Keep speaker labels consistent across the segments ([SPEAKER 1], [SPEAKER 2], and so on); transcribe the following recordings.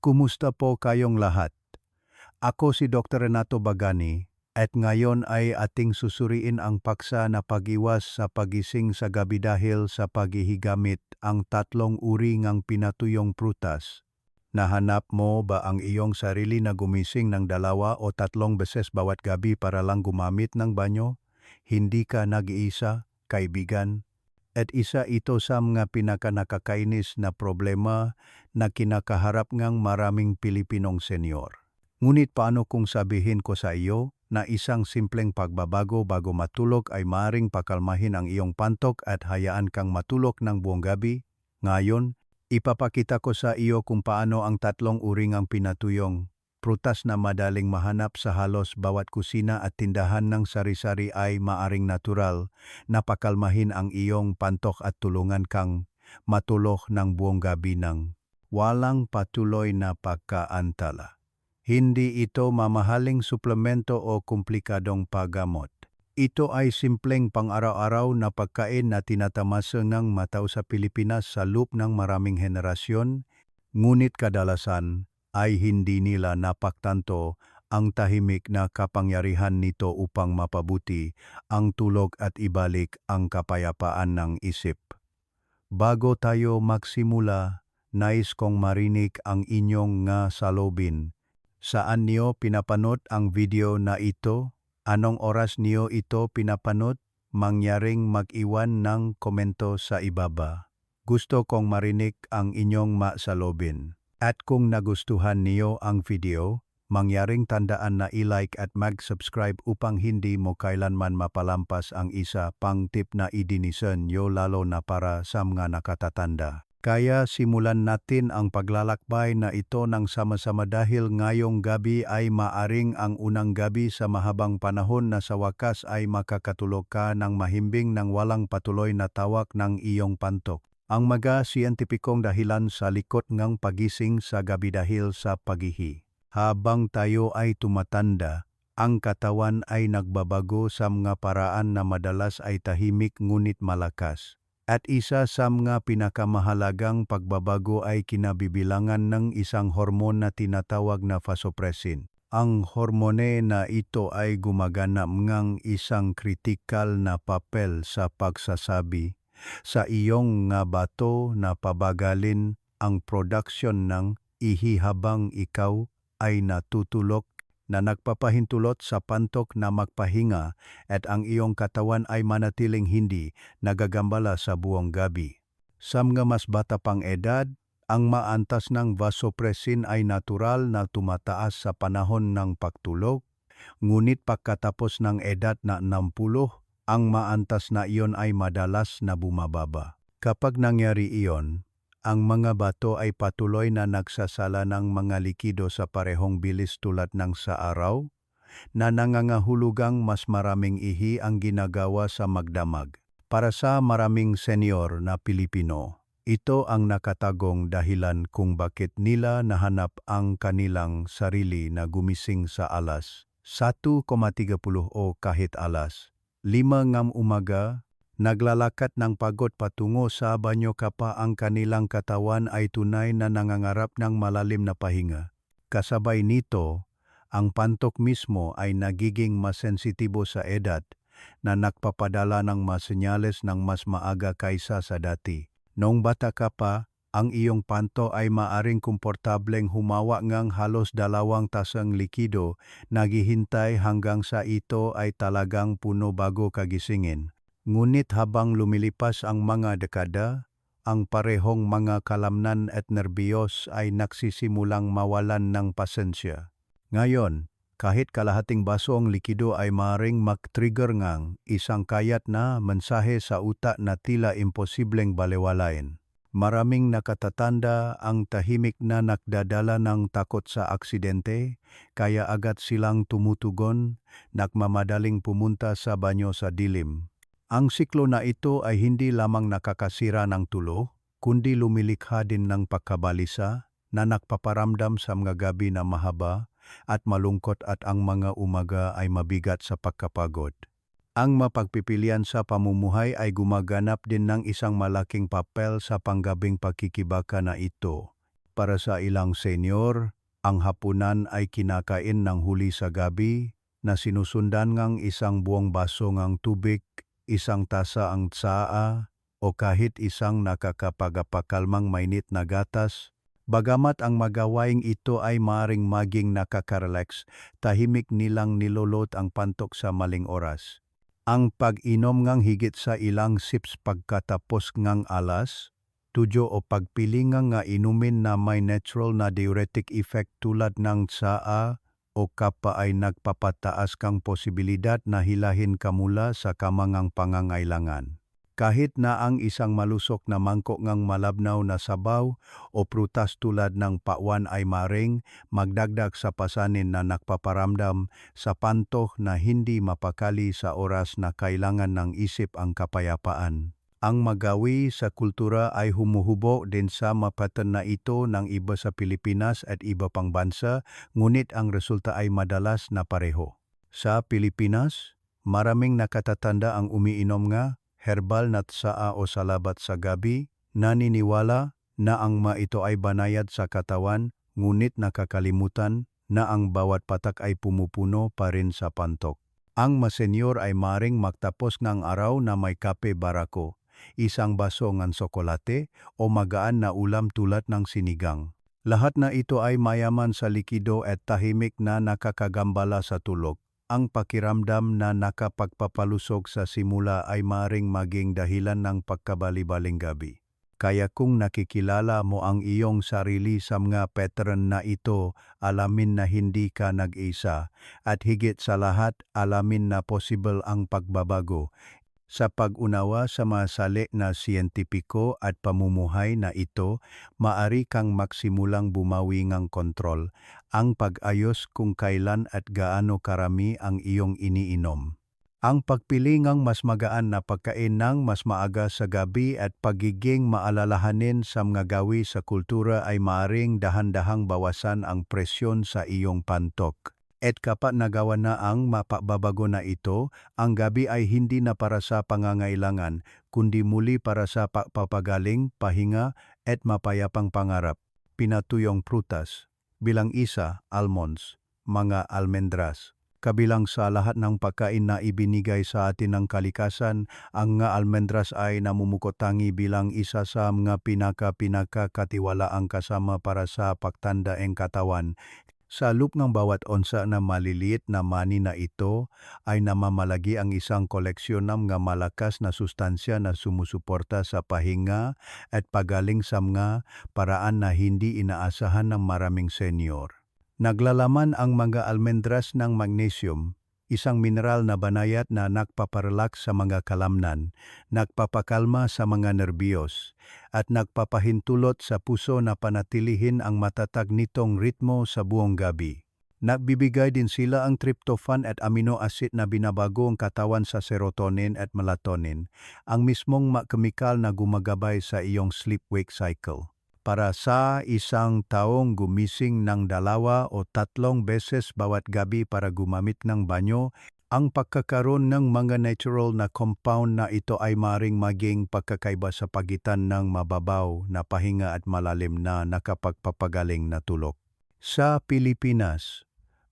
[SPEAKER 1] Kumusta po kayong lahat? Ako si Dr. Renato Bagani at ngayon ay ating susuriin ang paksa na pag-iwas sa pagising sa gabi dahil sa paghihigamit ang tatlong uri ng pinatuyong prutas. Nahanap mo ba ang iyong sarili na gumising ng 2 o 3 beses bawat gabi para lang gumamit ng banyo? Hindi ka nag-iisa, kaibigan. At isa ito sa mga pinakanakakainis na problema na kinakaharap ngang maraming Pilipinong senyor. Ngunit paano kung sabihin ko sa iyo na isang simpleng pagbabago bago matulog ay maaring pakalmahin ang iyong pantok at hayaan kang matulog ng buong gabi? Ngayon, ipapakita ko sa iyo kung paano ang tatlong uri ng pinatuyong prutas na madaling mahanap sa halos bawat kusina at tindahan ng sari-sari ay maaring natural na pakalmahin ang iyong pantok at tulungan kang matulog ng buong gabi ng walang patuloy na pagkaantala. Hindi ito mamahaling suplemento o komplikadong paggamot. Ito ay simpleng pang-araw-araw na pagkain na tinatamasa ng matao sa Pilipinas sa loob ng maraming henerasyon, ngunit kadalasan ay hindi nila napagtanto ang tahimik na kapangyarihan nito upang mapabuti ang tulog at ibalik ang kapayapaan ng isip. Bago tayo magsimula, nais kong marinig ang inyong nga saloobin. Saan niyo pinapanood ang video na ito? Anong oras niyo ito pinapanood? Mangyaring mag-iwan ng komento sa ibaba. Gusto kong marinig ang inyong saloobin. At kung nagustuhan niyo ang video, mangyaring tandaan na i-like at mag-subscribe upang hindi mo kailanman mapalampas ang isa pang tip na idinisen niyo lalo na para sa mga nakatatanda. Kaya simulan natin ang paglalakbay na ito ng sama-sama dahil ngayong gabi ay maaring ang unang gabi sa mahabang panahon na sa wakas ay makakatulog ka ng mahimbing ng walang patuloy na tawak ng iyong pantok. Ang mga siyentipikong dahilan sa likod ng pagising sa gabi dahil sa paghihi. Habang tayo ay tumatanda, ang katawan ay nagbabago sa mga paraan na madalas ay tahimik ngunit malakas. At isa sa mga pinakamahalagang pagbabago ay kinabibilangan ng isang hormon na tinatawag na vasopressin. Ang hormone na ito ay gumagana ng isang kritikal na papel sa pagsasabi sa iyong nga bato na pabagalin ang production ng ihi habang ikaw ay natutulog na nagpapahintulot sa pantok na magpahinga at ang iyong katawan ay manatiling hindi nagagambala sa buong gabi. Sa mga mas bata pang edad, ang maantas ng vasopressin ay natural na tumataas sa panahon ng pagtulog, ngunit pagkatapos ng edad na 60, ang maantas na iyon ay madalas na bumababa. Kapag nangyari iyon, ang mga bato ay patuloy na nagsasala ng mga likido sa parehong bilis tulad ng sa araw, na nangangahulugang mas maraming ihi ang ginagawa sa magdamag. Para sa maraming senyor na Pilipino, ito ang nakatagong dahilan kung bakit nila nahanap ang kanilang sarili na gumising sa alas 1:30 o kahit alas 5 ng umaga, naglalakad ng pagod patungo sa banyo kapa ang kanilang katawan ay tunay na nangangarap ng malalim na pahinga. Kasabay nito, ang pantok mismo ay nagiging mas sensitibo sa edad na nagpapadala ng mas senyales ng mas maaga kaysa sa dati. Noong bata ka pa, ang iyong panto ay maaring komportableng humawa ng halos 2 tasang likido, naghihintay hanggang sa ito ay talagang puno bago kagisingin. Ngunit habang lumilipas ang mga dekada, ang parehong mga kalamnan at nerbiyos ay nagsisimulang mawalan ng pasensya. Ngayon, kahit kalahating baso ang likido ay maaring mag-trigger ng isang kayat na mensahe sa utak na tila imposibleng balewalain. Maraming nakatatanda ang tahimik na nagdadala ng takot sa aksidente, kaya agad silang tumutugon, nagmamadaling pumunta sa banyo sa dilim. Ang siklo na ito ay hindi lamang nakakasira ng tulo, kundi lumilikha din ng pagkabalisa na nagpaparamdam sa mga gabi na mahaba at malungkot at ang mga umaga ay mabigat sa pagkapagod. Ang mapagpipilian sa pamumuhay ay gumaganap din ng isang malaking papel sa panggabing pagkikibaka na ito. para sa ilang senyor, ang hapunan ay kinakain ng huli sa gabi na sinusundan ngang isang buong baso ngang tubig, isang tasa ang tsaa, o kahit isang nakakapagapakalmang mainit na gatas. Bagamat ang magawaing ito ay maring maging nakaka-relax, tahimik nilang nilolot ang pantok sa maling oras. Ang pag-inom ngang higit sa ilang sips pagkatapos ngang alas, tuyo o pagpili nga inumin na may natural na diuretic effect tulad ng tsaa o kapa ay nagpapataas kang posibilidad na hilahin ka mula sa kamangang pangangailangan. Kahit na ang isang malusok na mangkok ngang malabnaw na sabaw o prutas tulad ng pakwan ay maring magdagdag sa pasanin na nagpaparamdam sa pantok na hindi mapakali sa oras na kailangan ng isip ang kapayapaan. Ang magawi sa kultura ay humuhubo din sa mapatan na ito ng iba sa Pilipinas at iba pang bansa, ngunit ang resulta ay madalas na pareho. Sa Pilipinas, maraming nakatatanda ang umiinom nga herbal na tsaa o salabat sa gabi, naniniwala na ang ito ay banayad sa katawan, ngunit nakakalimutan na ang bawat patak ay pumupuno pa rin sa pantok. Ang masenyor ay maring magtapos ng araw na may kape barako, isang baso ng tsokolate o magaan na ulam tulad ng sinigang. Lahat na ito ay mayaman sa likido at tahimik na nakakagambala sa tulog. Ang pakiramdam na nakapagpapalusog sa simula ay maring maging dahilan ng pagkabali-baling gabi. Kaya kung nakikilala mo ang iyong sarili sa mga pattern na ito, alamin na hindi ka nag-isa, at higit sa lahat, alamin na possible ang pagbabago. Sa pag-unawa sa mga sali na siyentipiko at pamumuhay na ito, maari kang magsimulang bumawi ng kontrol, ang pag-ayos kung kailan at gaano karami ang iyong iniinom. Ang pagpili ng mas magaan na pagkain ng mas maaga sa gabi at pagiging maalalahanin sa mga gawi sa kultura ay maaring dahan-dahang bawasan ang presyon sa iyong pantok. At kapag nagawa na ang mapababago na ito, ang gabi ay hindi na para sa pangangailangan, kundi muli para sa pagpapagaling, pahinga, at mapayapang pangarap. Pinatuyong prutas, bilang isa, almonds, mga almendras. Kabilang sa lahat ng pagkain na ibinigay sa atin ng kalikasan, ang nga almendras ay namumukotangi bilang isa sa mga pinaka-katiwalaang kasama para sa pagtanda ng katawan. Sa loob ng bawat onsa na maliliit na mani na ito ay namamalagi ang isang koleksyon ng mga malakas na sustansya na sumusuporta sa pahinga at pagaling sa mga paraan na hindi inaasahan ng maraming senyor. Naglalaman ang mga almendras ng magnesium, isang mineral na banayad na nagpaparelax sa mga kalamnan, nagpapakalma sa mga nerbiyos, at nagpapahintulot sa puso na panatilihin ang matatag nitong ritmo sa buong gabi. Nagbibigay din sila ang tryptophan at amino acid na binabago ang katawan sa serotonin at melatonin, ang mismong kemikal na gumagabay sa iyong sleep-wake cycle. Para sa isang taong gumising ng 2 o 3 beses bawat gabi para gumamit ng banyo, ang pagkakaroon ng mga natural na compound na ito ay maring maging pagkakaiba sa pagitan ng mababaw na pahinga at malalim na nakapagpapagaling na tulog. Sa Pilipinas,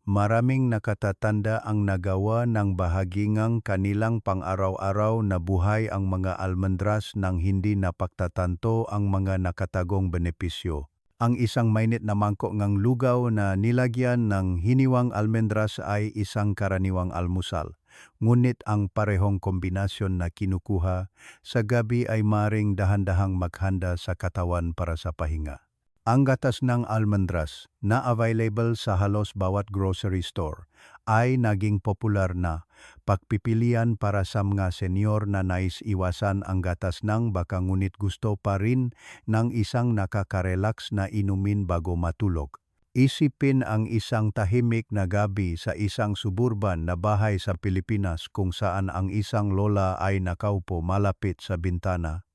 [SPEAKER 1] maraming nakatatanda ang nagawa ng bahagi ng kanilang pang-araw-araw na buhay ang mga almendras nang hindi napagtatanto ang mga nakatagong benepisyo. Ang isang mainit na mangkok ng lugaw na nilagyan ng hiniwang almendras ay isang karaniwang almusal. Ngunit ang parehong kombinasyon na kinukuha sa gabi ay maring dahan-dahang maghanda sa katawan para sa pahinga. Ang gatas ng almendras na available sa halos bawat grocery store ay naging popular na pagpipilian para sa mga senyor na nais iwasan ang gatas ng baka ngunit gusto pa rin ng isang nakaka-relax na inumin bago matulog. Isipin ang isang tahimik na gabi sa isang suburban na bahay sa Pilipinas kung saan ang isang lola ay nakaupo malapit sa bintana.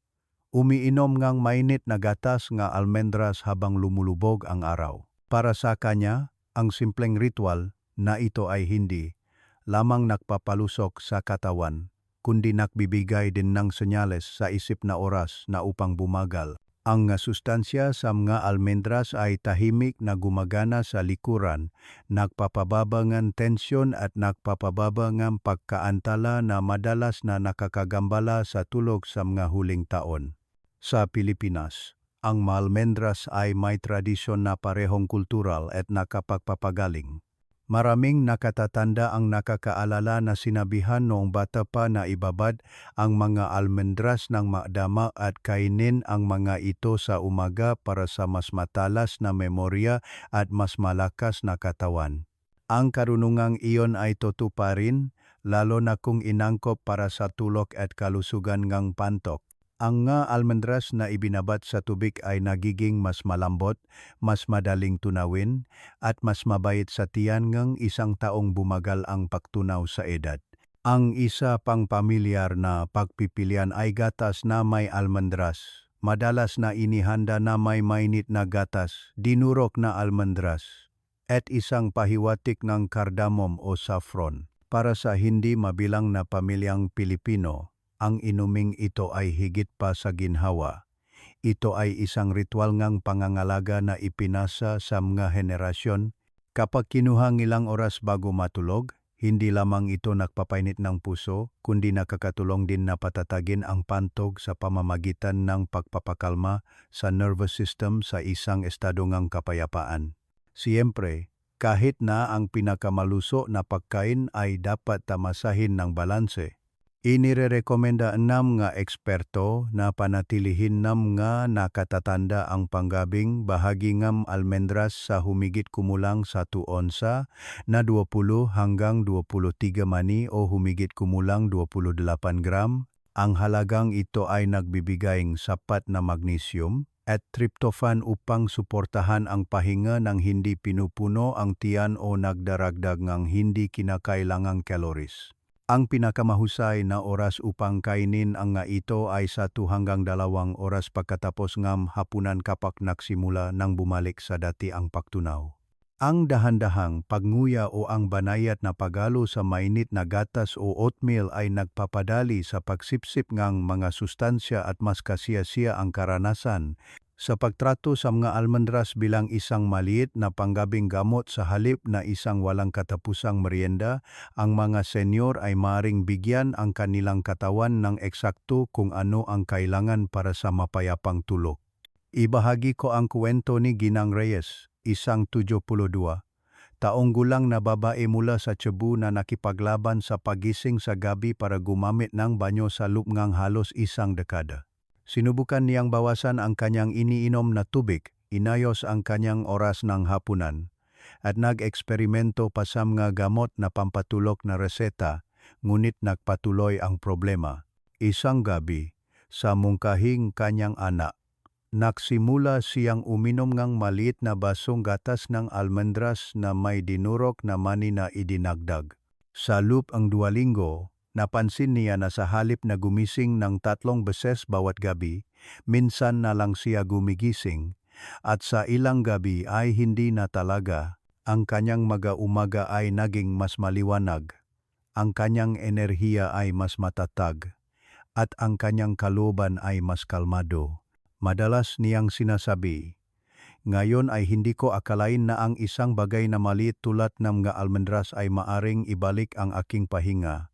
[SPEAKER 1] Umiinom ngang mainit na gatas nga almendras habang lumulubog ang araw. Para sa kanya, ang simpleng ritual na ito ay hindi lamang nagpapalusok sa katawan, kundi nagbibigay din ng senyales sa isip na oras na upang bumagal. Ang nga sustansya sa mga almendras ay tahimik na gumagana sa likuran, nagpapababa ng tensyon at nagpapababa ng pagkaantala na madalas na nakakagambala sa tulog sa mga huling taon. Sa Pilipinas, ang mga almendras ay may tradisyon na parehong kultural at nakapagpapagaling. Maraming nakatatanda ang nakakaalala na sinabihan noong bata pa na ibabad ang mga almendras ng makdama at kainin ang mga ito sa umaga para sa mas matalas na memorya at mas malakas na katawan. Ang karunungang iyon ay tutuparin, lalo na kung inangkop para sa tulog at kalusugan ng pantok. Ang nga almendras na ibinabat sa tubig ay nagiging mas malambot, mas madaling tunawin, at mas mabait sa tiyan ng isang taong bumagal ang pagtunaw sa edad. Ang isa pang pamilyar na pagpipilian ay gatas na may almendras. Madalas na inihanda na may mainit na gatas, dinurok na almendras, at isang pahiwatik ng cardamom o saffron. Para sa hindi mabilang na pamilyang Pilipino, ang inuming ito ay higit pa sa ginhawa. Ito ay isang ritual ngang pangangalaga na ipinasa sa mga henerasyon. Kapag kinuha ilang oras bago matulog, hindi lamang ito nagpapainit ng puso, kundi nakakatulong din na patatagin ang pantog sa pamamagitan ng pagpapakalma sa nervous system sa isang estado ng kapayapaan. Siyempre, kahit na ang pinakamaluso na pagkain ay dapat tamasahin ng balanse, inirerekomenda ng mga eksperto na panatilihin ng mga nakatatanda ang panggabing bahagi ng almendras sa humigit kumulang 1 onsa na 20 hanggang 23 mani o humigit kumulang 28 gram. Ang halagang ito ay nagbibigay sapat na magnesium at tryptophan upang suportahan ang pahinga ng hindi pinupuno ang tiyan o nagdaragdag ng hindi kinakailangang calories. Ang pinakamahusay na oras upang kainin ang nga ito ay 1 hanggang 2 oras pagkatapos ng hapunan kapag nagsimula nang bumalik sa dati ang pagtunaw. Ang dahan-dahang pagnguya o ang banayat na pagalo sa mainit na gatas o oatmeal ay nagpapadali sa pagsipsip ng mga sustansya at mas kasiyasiya ang karanasan sa pagtrato sa mga almendras bilang isang maliit na panggabing gamot sa halip na isang walang katapusang merienda. Ang mga senyor ay maaaring bigyan ang kanilang katawan ng eksakto kung ano ang kailangan para sa mapayapang tulog. Ibahagi ko ang kwento ni Ginang Reyes, isang 72 taong gulang na babae mula sa Cebu na nakipaglaban sa pagising sa gabi para gumamit ng banyo sa loob ng halos isang dekada. Sinubukan niyang bawasan ang kanyang iniinom na tubig, inayos ang kanyang oras ng hapunan, at nag-eksperimento pa sa mga gamot na pampatulog na reseta, ngunit nagpatuloy ang problema. Isang gabi, sa mungkahing kanyang anak, nagsimula siyang uminom ng maliit na basong gatas ng almendras na may dinurok na mani na idinagdag. Sa loob ang 2 linggo, napansin niya na sa halip na gumising ng 3 beses bawat gabi, minsan na lang siya gumigising, at sa ilang gabi ay hindi na talaga. Ang kanyang umaga ay naging mas maliwanag, ang kanyang enerhiya ay mas matatag, at ang kanyang kalooban ay mas kalmado. Madalas niyang sinasabi, "Ngayon ay hindi ko akalain na ang isang bagay na maliit tulad ng mga almendras ay maaring ibalik ang aking pahinga."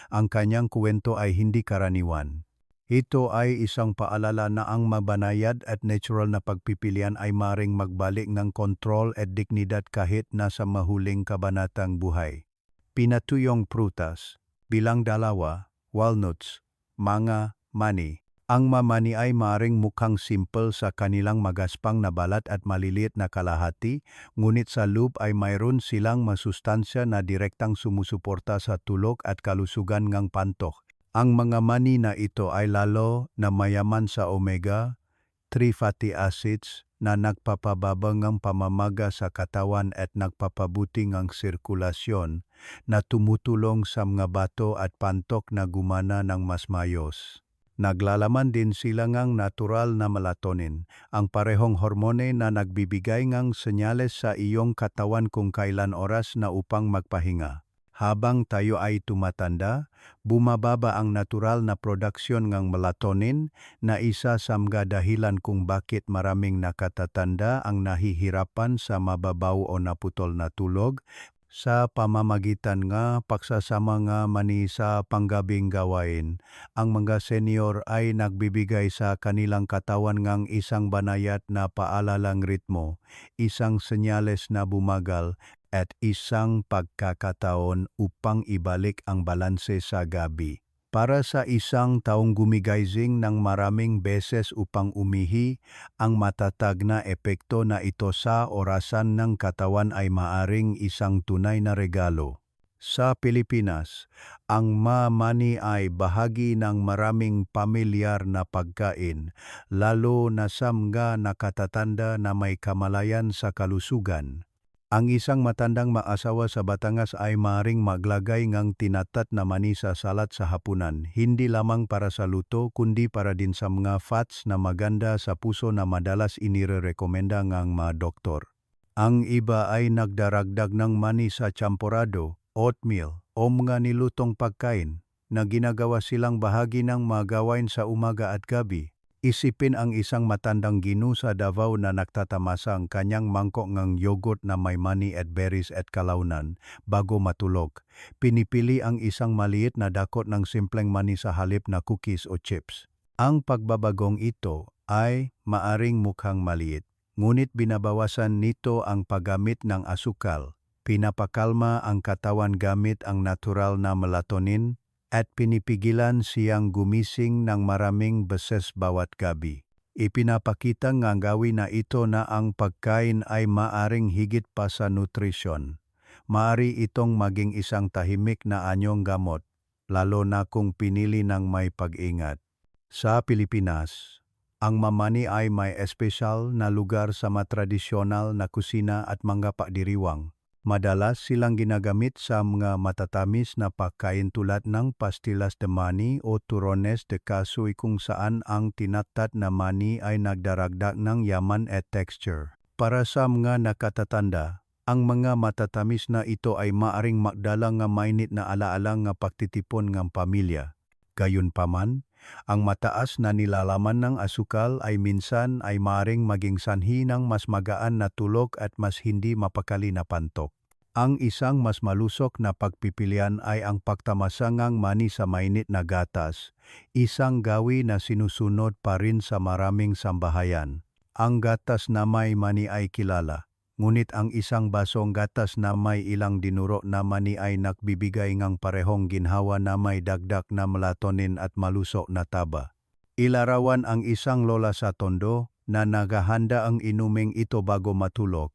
[SPEAKER 1] Ang kanyang kwento ay hindi karaniwan. Ito ay isang paalala na ang mabanayad at natural na pagpipilian ay maring magbalik ng kontrol at dignidad kahit nasa mahuling kabanatang buhay. Pinatuyong prutas, bilang 2, walnuts, manga, mani. Ang mamani ay maring mukhang simple sa kanilang magaspang na balat at maliliit na kalahati, ngunit sa loob ay mayroon silang masustansya na direktang sumusuporta sa tulog at kalusugan ng pantok. Ang mga mani na ito ay lalo na mayaman sa omega-3 fatty acids na nagpapababa ng pamamaga sa katawan at nagpapabuti ng sirkulasyon na tumutulong sa mga bato at pantok na gumana ng mas maayos. Naglalaman din sila ng natural na melatonin, ang parehong hormone na nagbibigay ng senyales sa iyong katawan kung kailan oras na upang magpahinga. Habang tayo ay tumatanda, bumababa ang natural na produksyon ng melatonin na isa sa mga dahilan kung bakit maraming nakatatanda ang nahihirapan sa mababaw o naputol na tulog sa pamamagitan nga pagsasama nga mani sa panggabing gawain. Ang mga senior ay nagbibigay sa kanilang katawan ngang isang banayad na paalalang ritmo, isang senyales na bumagal, at isang pagkakataon upang ibalik ang balanse sa gabi. Para sa isang taong gumigising ng maraming beses upang umihi, ang matatag na epekto na ito sa orasan ng katawan ay maaring isang tunay na regalo. Sa Pilipinas, ang mani ay bahagi ng maraming pamilyar na pagkain, lalo na sa mga nakatatanda na may kamalayan sa kalusugan. Ang isang matandang maasawa sa Batangas ay maaring maglagay ngang tinatat na mani sa salat sa hapunan, hindi lamang para sa luto kundi para din sa mga fats na maganda sa puso na madalas inirekomenda ngang mga doktor. Ang iba ay nagdaragdag ng mani sa champorado, oatmeal o mga nilutong pagkain na ginagawa silang bahagi ng mga gawain sa umaga at gabi. Isipin ang isang matandang Ginu sa Davao na nagtatamasa ang kanyang mangkok ng yogurt na may mani at berries at kalaunan bago matulog. Pinipili ang isang maliit na dakot ng simpleng mani sa halip na cookies o chips. Ang pagbabagong ito ay maaring mukhang maliit, ngunit binabawasan nito ang paggamit ng asukal. Pinapakalma ang katawan gamit ang natural na melatonin at pinipigilan siyang gumising ng maraming beses bawat gabi. Ipinapakita ng gawin na ito na ang pagkain ay maaring higit pa sa nutrisyon. Maari itong maging isang tahimik na anyong gamot, lalo na kung pinili ng may pag-ingat. Sa Pilipinas, ang mamani ay may espesyal na lugar sa matradisyonal na kusina at mga pakdiriwang. Madalas silang ginagamit sa mga matatamis na pagkain tulad ng pastillas de mani o turones de kasoy kung saan ang tinatat na mani ay nagdaragdag ng yaman at texture. Para sa mga nakatatanda, ang mga matatamis na ito ay maaring magdala nga mainit na alaala nga pagtitipon ng pamilya. Gayunpaman, ang mataas na nilalaman ng asukal ay minsan ay maaring maging sanhi ng mas magaan na tulog at mas hindi mapakali na pantok. Ang isang mas malusok na pagpipilian ay ang pagtamasangang mani sa mainit na gatas, isang gawi na sinusunod pa rin sa maraming sambahayan. Ang gatas na may mani ay kilala, ngunit ang isang basong gatas na may ilang dinuro na mani ay nagbibigay ng parehong ginhawa na may dagdag na melatonin at malusok na taba. Ilarawan ang isang lola sa tondo na naghahanda ang inuming ito bago matulog.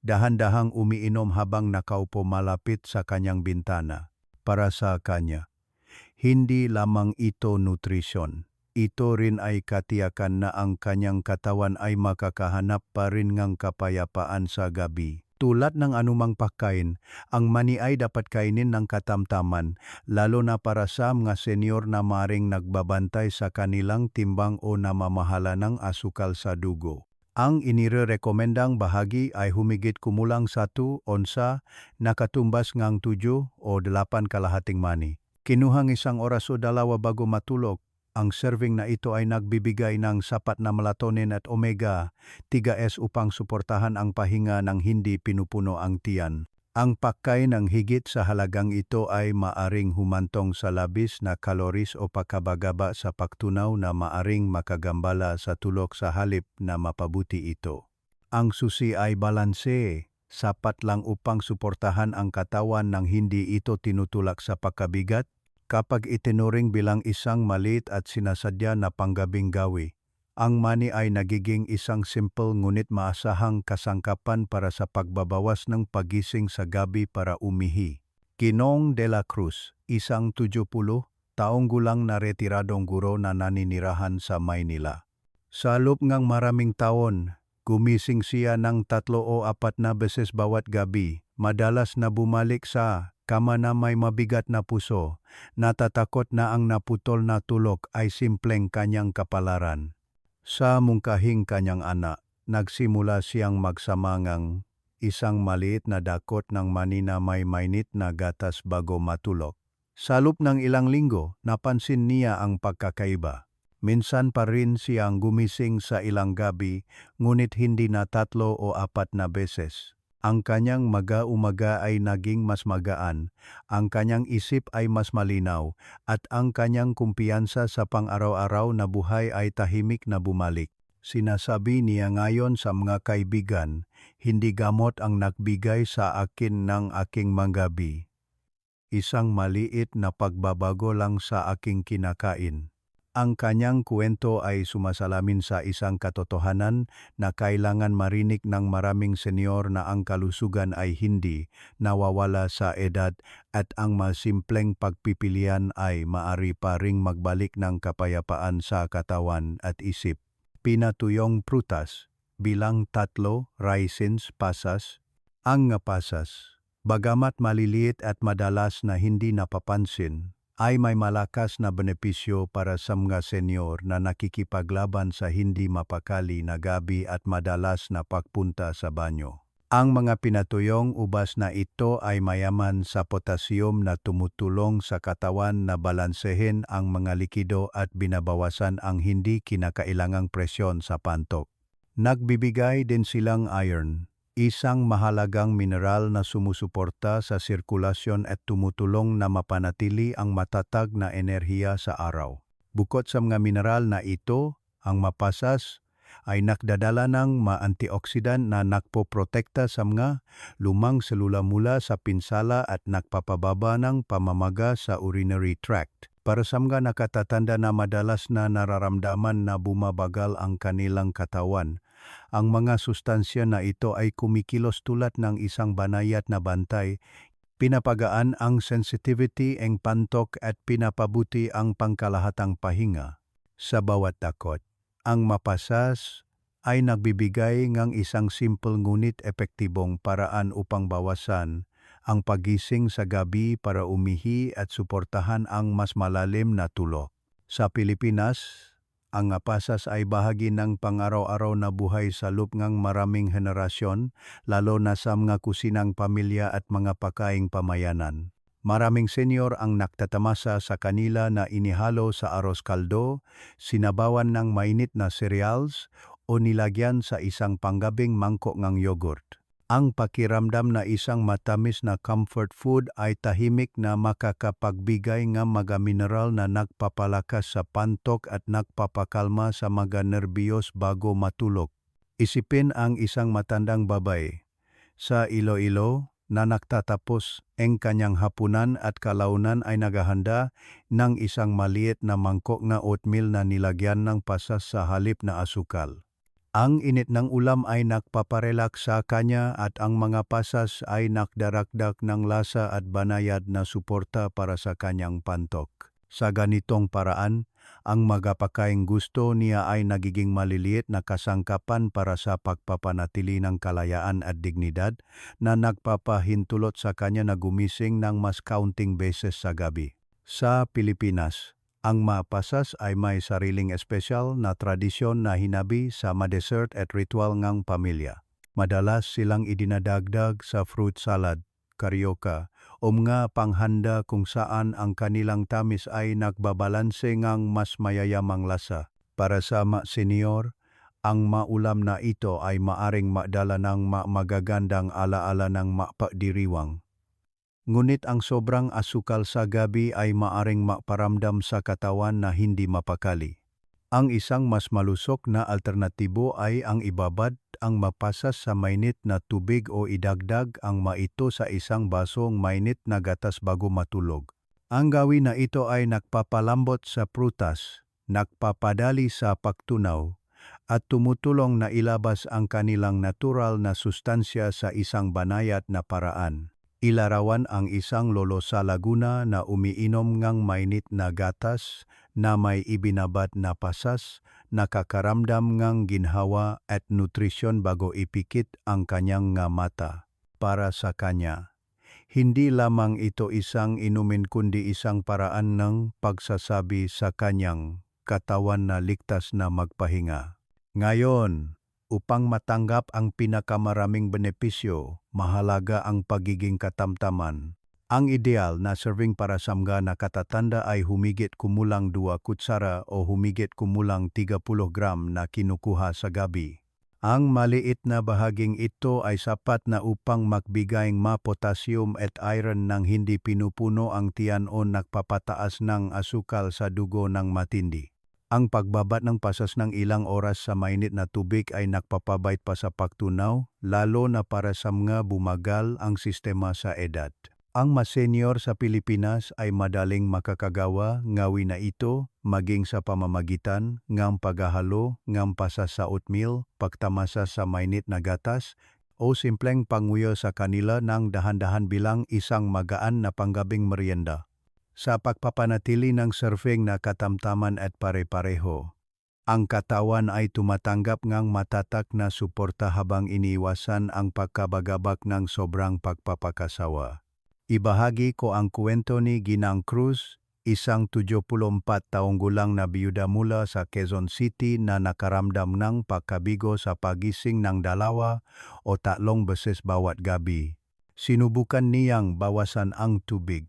[SPEAKER 1] Dahan-dahang umiinom habang nakaupo malapit sa kanyang bintana. Para sa kanya, hindi lamang ito nutrisyon. Ito rin ay katiyakan na ang kanyang katawan ay makakahanap pa rin ng kapayapaan sa gabi. Tulad ng anumang pagkain, ang mani ay dapat kainin ng katamtaman, lalo na para sa mga senior na maring nagbabantay sa kanilang timbang o namamahala ng asukal sa dugo. Ang inirekomendang bahagi ay humigit kumulang 1 onsa na katumbas ngang 7 o 8 kalahating mani. Kinuhang 1 oras o 2 bago matulog. Ang serving na ito ay nagbibigay ng sapat na melatonin at omega-3s upang suportahan ang pahinga ng hindi pinupuno ang tiyan. Ang pagkain ng higit sa halagang ito ay maaring humantong sa labis na kaloris o pagkabagaba sa pagtunaw na maaring makagambala sa tulog sa halip na mapabuti ito. Ang susi ay balanse, sapat lang upang suportahan ang katawan nang hindi ito tinutulak sa pagkabigat. Kapag itinuring bilang isang maliit at sinasadya na panggabing gawi, ang mani ay nagiging isang simple ngunit maasahang kasangkapan para sa pagbabawas ng pagising sa gabi para umihi. Ginong de la Cruz, isang 70 taong gulang na retiradong guro na naninirahan sa Maynila. Sa loob ng maraming taon, gumising siya ng 3 o 4 na beses bawat gabi, madalas na bumalik sa kama na may mabigat na puso, natatakot na ang naputol na tulog ay simpleng kanyang kapalaran. Sa mungkahing kanyang anak, nagsimula siyang magsamangang isang maliit na dakot ng mani na may mainit na gatas bago matulog. Sa loob ng ilang linggo, napansin niya ang pagkakaiba. Minsan pa rin siyang gumising sa ilang gabi, ngunit hindi na 3 o 4 na beses. Ang kanyang umaga ay naging mas magaan, ang kanyang isip ay mas malinaw, at ang kanyang kumpiyansa sa pang-araw-araw na buhay ay tahimik na bumalik. Sinasabi niya ngayon sa mga kaibigan, hindi gamot ang nagbigay sa akin ng aking manggabi. Isang maliit na pagbabago lang sa aking kinakain. Ang kanyang kwento ay sumasalamin sa isang katotohanan na kailangan marinig ng maraming senyor na ang kalusugan ay hindi nawawala sa edad at ang masimpleng pagpipilian ay maari pa ring magbalik ng kapayapaan sa katawan at isip. Pinatuyong prutas, bilang 3, raisins, pasas. Ang pasas, bagamat maliliit at madalas na hindi napapansin, ay may malakas na benepisyo para sa mga senyor na nakikipaglaban sa hindi mapakali na gabi at madalas na pagpunta sa banyo. Ang mga pinatuyong ubas na ito ay mayaman sa potassium na tumutulong sa katawan na balansehin ang mga likido at binabawasan ang hindi kinakailangang presyon sa pantok. Nagbibigay din silang iron, isang mahalagang mineral na sumusuporta sa sirkulasyon at tumutulong na mapanatili ang matatag na enerhiya sa araw. Bukod sa mga mineral na ito, ang mapasas ay nakdadala ng antioxidant na nakpoprotekta sa mga lumang selula mula sa pinsala at nakpapababa ng pamamaga sa urinary tract. Para sa mga nakatatanda na madalas na nararamdaman na bumabagal ang kanilang katawan, ang mga sustansya na ito ay kumikilos tulad ng isang banayad na bantay, pinapagaan ang sensitivity ng pantok at pinapabuti ang pangkalahatang pahinga. Sa bawat dakot, ang mapasas ay nagbibigay ng isang simple ngunit epektibong paraan upang bawasan ang pagising sa gabi para umihi at suportahan ang mas malalim na tulog. Sa Pilipinas, ang pasas ay bahagi ng pang-araw-araw na buhay sa loob ng maraming henerasyon, lalo na sa mga kusinang pamilya at mga pakaing pamayanan. Maraming senyor ang nagtatamasa sa kanila na inihalo sa arroz caldo, sinabawan ng mainit na cereals, o nilagyan sa isang panggabing mangkok ng yogurt. Ang pakiramdam na isang matamis na comfort food ay tahimik na makakapagbigay ng mga mineral na nagpapalakas sa pantok at nagpapakalma sa mga nerbiyos bago matulog. Isipin ang isang matandang babae sa Iloilo na nagtatapos ang kanyang hapunan at kalaunan ay naghahanda ng isang maliit na mangkok na oatmeal na nilagyan ng pasas sa halip na asukal. Ang init ng ulam ay nagpaparelax sa kanya at ang mga pasas ay nakdaragdag ng lasa at banayad na suporta para sa kanyang pantok. Sa ganitong paraan, ang magapakaing gusto niya ay nagiging maliliit na kasangkapan para sa pagpapanatili ng kalayaan at dignidad na nagpapahintulot sa kanya na gumising ng mas kaunting beses sa gabi. Sa Pilipinas, ang mapasas ay may sariling espesyal na tradisyon na hinabi sa ma-dessert at ritual ng pamilya. Madalas silang idinadagdag sa fruit salad, karyoka, o mga panghanda kung saan ang kanilang tamis ay nagbabalanse ng mas mayayamang lasa. Para sa mga senyor, ang maulam na ito ay maaring madala ng magagandang alaala ng mapagdiriwang. Ngunit ang sobrang asukal sa gabi ay maaring maparamdam sa katawan na hindi mapakali. Ang isang mas malusok na alternatibo ay ang ibabad ang mapasas sa mainit na tubig o idagdag ang maito sa isang basong mainit na gatas bago matulog. Ang gawin na ito ay nagpapalambot sa prutas, nagpapadali sa pagtunaw, at tumutulong na ilabas ang kanilang natural na sustansya sa isang banayad na paraan. Ilarawan ang isang lolo sa Laguna na umiinom ng mainit na gatas na may ibinabad na pasas, nakakaramdam ng ginhawa at nutrisyon bago ipikit ang kanyang mata. Para sa kanya, hindi lamang ito isang inumin kundi isang paraan ng pagsasabi sa kanyang katawan na ligtas na magpahinga. Ngayon, upang matanggap ang pinakamaraming benepisyo, mahalaga ang pagiging katamtaman. Ang ideal na serving para samga na katatanda ay humigit kumulang 2 kutsara o humigit kumulang 30 gram na kinukuha sa gabi. Ang maliit na bahaging ito ay sapat na upang magbigay potassium at iron nang hindi pinupuno ang tiyan o nagpapataas ng asukal sa dugo ng matindi. Ang pagbabat ng pasas ng ilang oras sa mainit na tubig ay nagpapabait pa sa pagtunaw, lalo na para sa mga bumagal ang sistema sa edad. Ang mas senior sa Pilipinas ay madaling makakagawa ngawi na ito, maging sa pamamagitan ng paghahalo ng pasas sa oatmeal, pagtamasa sa mainit na gatas, o simpleng panguyo sa kanila ng dahan-dahan bilang isang magaan na panggabing merienda. Sa pagpapanatili ng serving na katamtaman at pare-pareho, ang katawan ay tumatanggap ng matatak na suporta habang iniiwasan ang pagkabagabak ng sobrang pagpapakasawa. Ibahagi ko ang kwento ni Ginang Cruz, isang 74 taong gulang na biyuda mula sa Quezon City na nakaramdam ng pagkabigo sa pagising ng 2 o 3 beses bawat gabi. Sinubukan niyang bawasan ang tubig.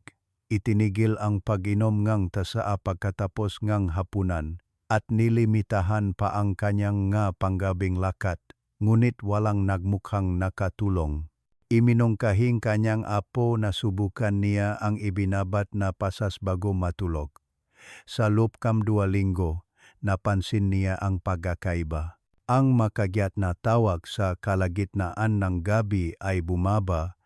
[SPEAKER 1] Itinigil ang pag-inom ng tsaa pagkatapos ng hapunan at nilimitahan pa ang kanyang panggabing lakat, ngunit walang nagmukhang nakatulong. Iminungkahing kanyang apo na subukan niya ang ibinabat na pasas bago matulog. Sa loob ng 2 linggo, napansin niya ang pagkakaiba. Ang makagyat na tawag sa kalagitnaan ng gabi ay bumaba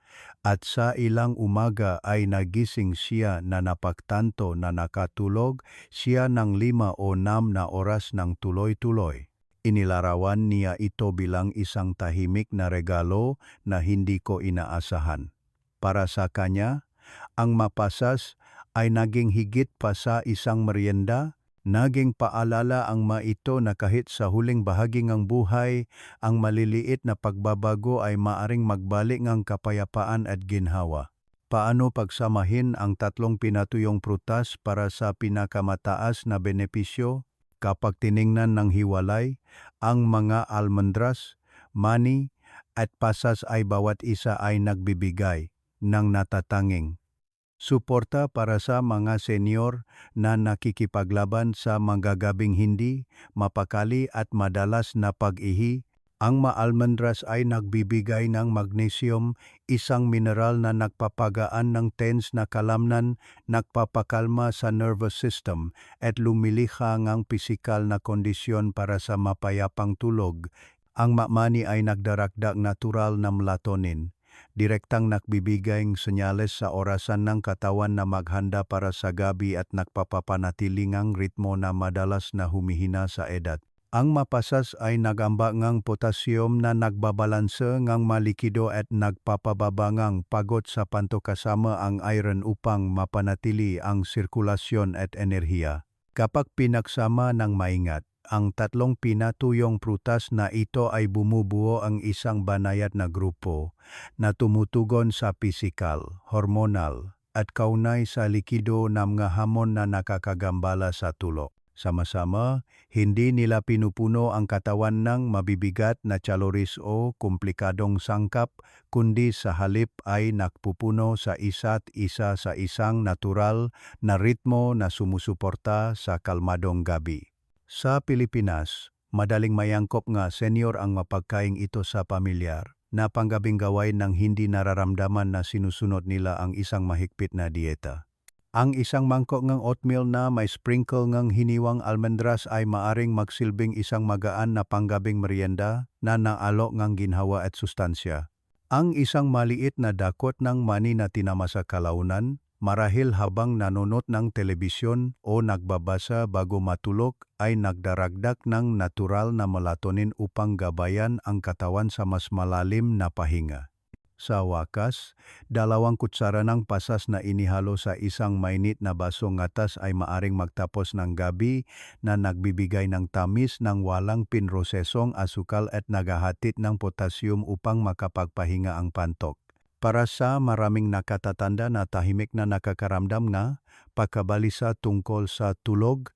[SPEAKER 1] at sa ilang umaga ay nagising siya na napagtanto na nakatulog siya ng 5 o 6 na oras ng tuloy-tuloy. Inilarawan niya ito bilang isang tahimik na regalo na hindi ko inaasahan. Para sa kanya, ang mapasas ay naging higit pa sa isang merienda, naging paalala ang ito na kahit sa huling bahagi ng buhay, ang maliliit na pagbabago ay maaring magbalik ng kapayapaan at ginhawa. Paano pagsamahin ang 3 pinatuyong prutas para sa pinakamataas na benepisyo? Kapag tiningnan ng hiwalay, ang mga almendras, mani, at pasas ay bawat isa ay nagbibigay ng natatanging suporta para sa mga senyor na nakikipaglaban sa manggagabing hindi mapakali at madalas na pag-ihi. Ang maalmendras ay nagbibigay ng magnesium, isang mineral na nagpapagaan ng tense na kalamnan, nagpapakalma sa nervous system, at lumilikha ng pisikal na kondisyon para sa mapayapang tulog. Ang mani ay nagdaragdag natural na melatonin, direktang nagbibigay ng senyales sa orasan ng katawan na maghanda para sa gabi at nagpapapanatili ng ritmo na madalas na humihina sa edad. Ang mapasas ay nagamba ng potassium na nagbabalanse ng malikido at nagpapababa ng pagod sa panto kasama ang iron upang mapanatili ang sirkulasyon at enerhiya. Kapag pinagsama ng maingat, ang 3 pinatuyong prutas na ito ay bumubuo ang isang banayad na grupo na tumutugon sa pisikal, hormonal, at kaunay sa likido ng mga hamon na nakakagambala sa tulog. Sama-sama, hindi nila pinupuno ang katawan ng mabibigat na calories o komplikadong sangkap, kundi sa halip ay nagpupuno sa isa't isa sa isang natural na ritmo na sumusuporta sa kalmadong gabi. Sa Pilipinas, madaling mayangkop nga senyor ang mapagkaing ito sa pamilyar na panggabing gawain ng hindi nararamdaman na sinusunod nila ang isang mahigpit na dieta. Ang isang mangkok ng oatmeal na may sprinkle ng hiniwang almendras ay maaring magsilbing isang magaan na panggabing merienda na naalo ng ginhawa at sustansya. Ang isang maliit na dakot ng mani na tinama sa kalaunan, marahil habang nanonood ng telebisyon o nagbabasa bago matulog ay nagdaragdag ng natural na melatonin upang gabayan ang katawan sa mas malalim na pahinga. Sa wakas, 2 kutsara ng pasas na inihalo sa isang mainit na basong gatas ay maaring magtapos ng gabi na nagbibigay ng tamis ng walang pinrosesong asukal at naghahatid ng potassium upang makapagpahinga ang pantok. Para sa maraming nakatatanda na tahimik na nakakaramdam nga pagkabalisa tungkol sa tulog,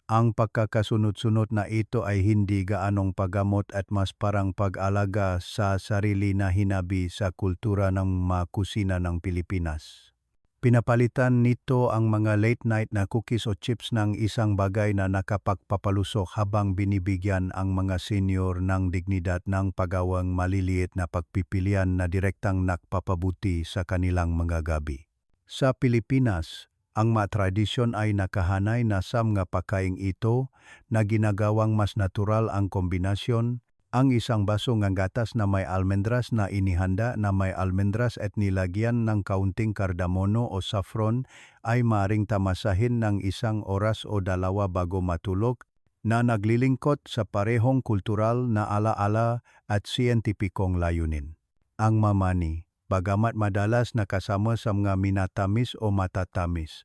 [SPEAKER 1] Ang pagkakasunod-sunod na ito ay hindi gaanong paggamot at mas parang pag-alaga sa sarili na hinabi sa kultura ng makusina ng Pilipinas. Pinapalitan nito ang mga late-night na cookies o chips ng isang bagay na nakapagpapalusok habang binibigyan ang mga senior ng dignidad ng pagawang maliliit na pagpipilian na direktang nakpapabuti sa kanilang mga gabi. Sa Pilipinas, ang mga tradisyon ay nakahanay na sa mga pagkaing ito na ginagawang mas natural ang kombinasyon, ang isang baso ng gatas na may almendras na inihanda na may almendras at nilagyan ng kaunting kardamono o saffron ay maring tamasahin ng 1 oras o 2 bago matulog na naglilingkod sa parehong kultural na alaala at siyentipikong layunin. Ang mamani, bagamat madalas nakasama sa mga minatamis o matatamis,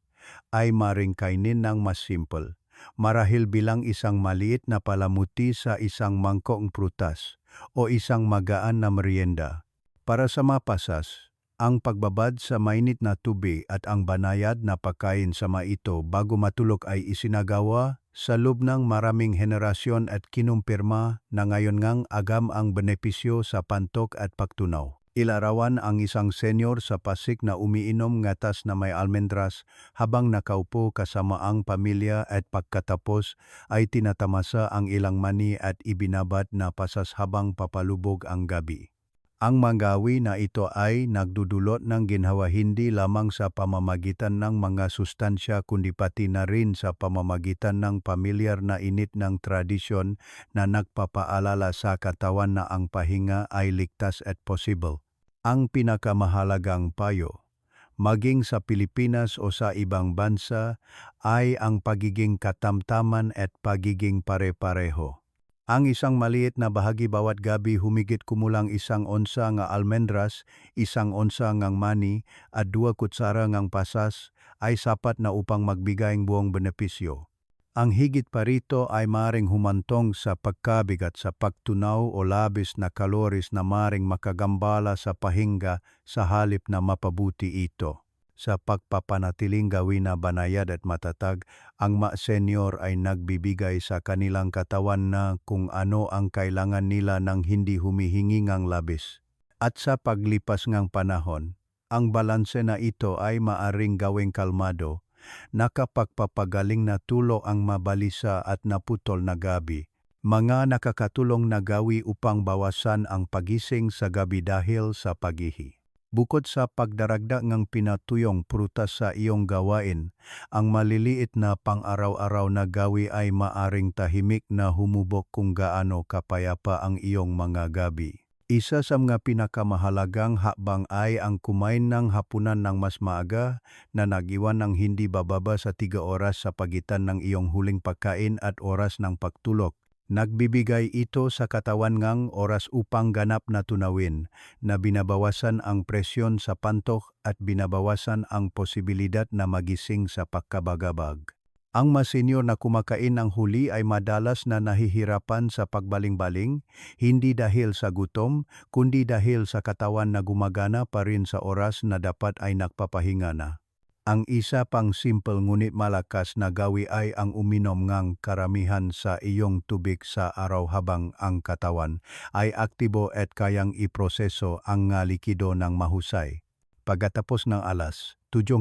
[SPEAKER 1] ay maring kainin ng mas simple, marahil bilang isang maliit na palamuti sa isang mangkok prutas o isang magaan na merienda. Para sa mapasas, ang pagbabad sa mainit na tubig at ang banayad na pagkain sa ito bago matulog ay isinagawa sa loob ng maraming henerasyon at kinumpirma na ngayon ngang agam ang benepisyo sa pantok at pagtunaw. Ilarawan ang isang senior sa Pasig na umiinom ngatas na may almendras habang nakaupo kasama ang pamilya at pagkatapos ay tinatamasa ang ilang mani at ibinabad na pasas habang papalubog ang gabi. Ang manggawi na ito ay nagdudulot ng ginhawa hindi lamang sa pamamagitan ng mga sustansya kundi pati na rin sa pamamagitan ng pamilyar na init ng tradisyon na nagpapaalala sa katawan na ang pahinga ay ligtas at possible. Ang pinakamahalagang payo, maging sa Pilipinas o sa ibang bansa, ay ang pagiging katamtaman at pagiging pare-pareho. Ang isang maliit na bahagi bawat gabi humigit kumulang 1 onsa nga almendras, 1 onsa ngang mani, at 2 kutsara ngang pasas ay sapat na upang magbigay ng buong benepisyo. Ang higit pa rito ay maring humantong sa pagkabigat sa pagtunaw o labis na kaloris na maring makagambala sa pahinga sa halip na mapabuti ito. Sa pagpapanatiling gawin na banayad at matatag, ang mga senior ay nagbibigay sa kanilang katawan na kung ano ang kailangan nila nang hindi humihingi ngang labis. At sa paglipas ngang panahon, ang balanse na ito ay maaring gawing kalmado, nakapagpapagaling na tulo ang mabalisa at naputol na gabi. Mga nakakatulong na gawi upang bawasan ang pagising sa gabi dahil sa pagihi. Bukod sa pagdaragdag ng pinatuyong prutas sa iyong gawain, ang maliliit na pang-araw-araw na gawi ay maaring tahimik na humubok kung gaano kapayapa ang iyong mga gabi. Isa sa mga pinakamahalagang hakbang ay ang kumain ng hapunan ng mas maaga na nag-iwan ng hindi bababa sa 3 oras sa pagitan ng iyong huling pagkain at oras ng pagtulog. Nagbibigay ito sa katawan ngang oras upang ganap na tunawin, na binabawasan ang presyon sa pantok at binabawasan ang posibilidad na magising sa pagkabagabag. Ang mga senior na kumakain ng huli ay madalas na nahihirapan sa pagbaling-baling, hindi dahil sa gutom, kundi dahil sa katawan na gumagana pa rin sa oras na dapat ay nagpapahinga na. Ang isa pang simple ngunit malakas na gawi ay ang uminom ngang karamihan sa iyong tubig sa araw habang ang katawan ay aktibo at kayang iproseso ang nga likido ng mahusay. Pagkatapos ng 7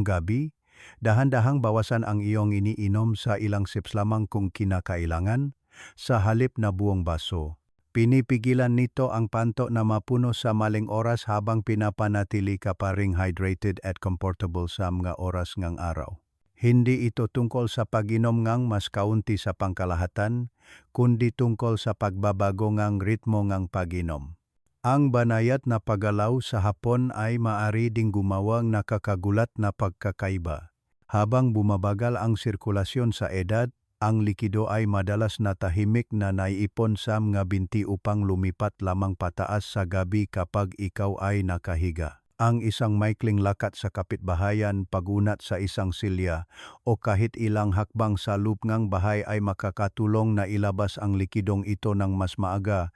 [SPEAKER 1] gabi, dahan-dahang bawasan ang iyong iniinom sa ilang sips lamang kung kinakailangan, sa halip na buong baso. Pinipigilan nito ang pantok na mapuno sa maling oras habang pinapanatili ka pa ring hydrated at comfortable sa mga oras ngang araw. Hindi ito tungkol sa pag-inom ngang mas kaunti sa pangkalahatan, kundi tungkol sa pagbabago ngang ritmo ngang pag-inom. Ang banayad na paggalaw sa hapon ay maaari ding gumawang nakakagulat na pagkakaiba. Habang bumabagal ang sirkulasyon sa edad, ang likido ay madalas na tahimik na naiipon sa mga binti upang lumipat lamang pataas sa gabi kapag ikaw ay nakahiga. Ang isang maikling lakat sa kapitbahayan, pagunat sa isang silya, o kahit ilang hakbang sa loob ngang bahay ay makakatulong na ilabas ang likidong ito ng mas maaga.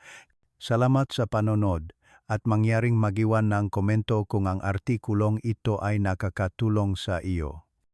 [SPEAKER 1] Salamat sa panonood at mangyaring magiwan ng komento kung ang artikulong ito ay nakakatulong sa iyo.